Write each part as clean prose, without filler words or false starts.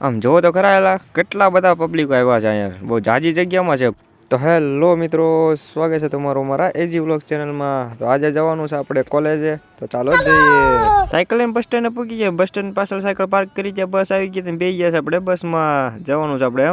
આમ જોવો તો ખરા કેટલા બધા પબ્લિકો આવ્યા છે અહીંયા, બહુ જાજી જગ્યામાં છે. તો હેલો મિત્રો, સ્વાગત છે તમારું મારા એજી વ્લોગ ચેનલમાં. તો આજે જવાનું છે આપણે કોલેજે, તો ચાલો જ જઈએ. સાયકલ લઈને બસ સ્ટેન્ડે પૂકી ગયા, બસ સ્ટેન્ડ પાછળ સાયકલ પાર્ક કરી ત્યાં બસ આવી ગઈ, બેસી ગયા છે આપણે બસમાં. જવાનું છે આપણે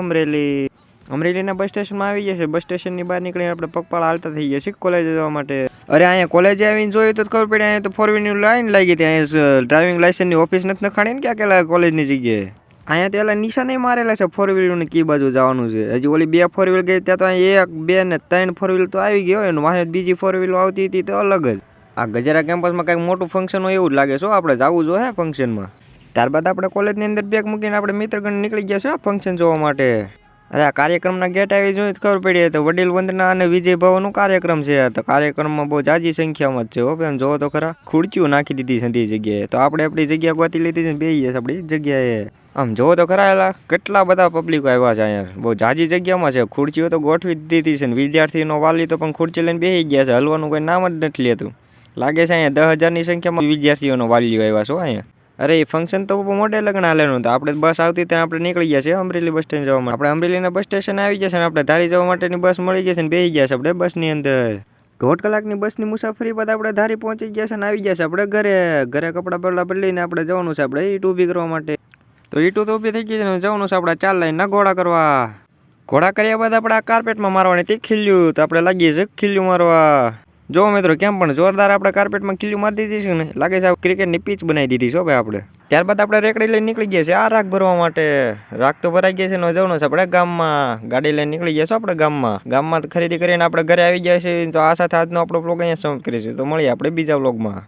અમરેલીના બસ સ્ટેશનમાં આવી ગયા છે. બસ સ્ટેશનની બહાર નીકળીને આપણે પગપાળા હાલતા થઈ ગયા છીએ કોલેજે જવા માટે. અરે અહીંયા કોલેજે આવીને જોયું તો ખબર પડી, અહીંયા તો 4 વ્હીલની લાઈન લાગી હતી. અહીંયા ડ્રાઇવિંગ લાઇસન્સની ઓફિસ નથી નખાણી ને ક્યાં કેલા કોલેજની જગ્યાએ. અહીંયા તો એલા નિશાને મારેલા છે 4 વ્હીલને કી બાજુ જવાનું છે. હજી ઓલી 2 4 વ્હીલ ગઈ ત્યાં તો અહીંયા 1 2 ને 3 4 વ્હીલ તો આવી ગયો હોય ને, વાહે બીજી 4 વ્હીલ આવતી હતી તો અલગ જ. આ ગજેરા કેમ્પસમાં કંઈક મોટું ફંક્શન હોય એવું જ લાગે છે. આપણે જવું જોઈએ ફંક્શનમાં. ત્યારબાદ આપણે કોલેજની અંદર બેગ મૂકીને આપણે મિત્રગણ નીકળી ગયા છે ફંક્શન જોવા માટે. અરે આ કાર્યક્રમના ગેટ આવી જોઈએ ખબર પડી તો વડીલ વંદના અને વિજય ભવનનો કાર્યક્રમ છે. તો કાર્યક્રમમાં બહુ જાજી સંખ્યામાં જ છે. હો એમ જોવો તો ખરા, ખુરચીઓ નાખી દીધી છે બધી જગ્યાએ. તો આપણે આપણી જગ્યા ગોતી લીધી છે, બેસી ગયા આપણી જગ્યાએ. આમ જોવો તો ખરા કેટલા બધા પબ્લિકો આવ્યા છે અહીંયા, બહુ જાજી જગ્યામાં છે. ખુરચીઓ તો ગોઠવી દીધી છે ને વિદ્યાર્થીનો વાલી તો પણ ખુરચી લઈને બેસી ગયા છે. હલવાનું કોઈ નામ જ નથી લેતું. લાગે છે અહીંયા 10,000ની સંખ્યામાં વિદ્યાર્થીઓનો વાલીઓ આવ્યા છો અહીંયા. અરે એ ફંક્શન તો મોટે લગ્ન હાલેનું. તો આપણે બસ આવતી ત્યાં આપણે નીકળી ગયા છે અમરેલી બસ સ્ટેન્ડ જવા માટે. આપણે અમરેલીના બસ સ્ટેશન આવી ગયા છે ને આપણે ધારી જવા માટેની બસ મળી ગયા છે ને બેસી ગયા છે આપણે બસની અંદર. 1.5 કલાકની બસની મુસાફરી બાદ આપણે ધારી પહોંચી ગયા છે ને આવી ગયા છે આપણે ઘરે કપડાં બપડા બદલીને આપણે જવાનું છે આપણે ઈટ ઊભી કરવા માટે. તો ઈટું તો ઊભી થઈ ગઈ છે ને જવાનું છે આપણે 4 લાઈનના ઘોડા કરવા. ઘોડા કર્યા બાદ આપણે આ કાર્પેટમાં મારવાની તે ખીલ્યું. તો આપણે લાગીએ છીએ ખીલ્યું મારવા. જો મિત્રો કેમ પણ જોરદાર આપણે કાર્પેટમાં ખીલ્યું મારી દીધી છે ને, લાગે છે ક્રિકેટની પીચ બનાવી દીધી છે ભાઈ આપણે. ત્યારબાદ આપણે રેકડી લઈને નીકળી ગયા છે આ રાખ ભરવા માટે. રાખ તો ભરાઈ ગયા છે ને જવાનું છે આપણે ગામમાં. ગાડી લઈને નીકળી ગયા છે આપણે ગામમાં ખરીદી કરીને આપણે ઘરે આવી ગયા છે. તો આ સાથે આજનો આપણો બ્લોગ અહીંયા સમાપ્ત કરીશું. તો મળીએ આપણે બીજા બ્લોગમાં.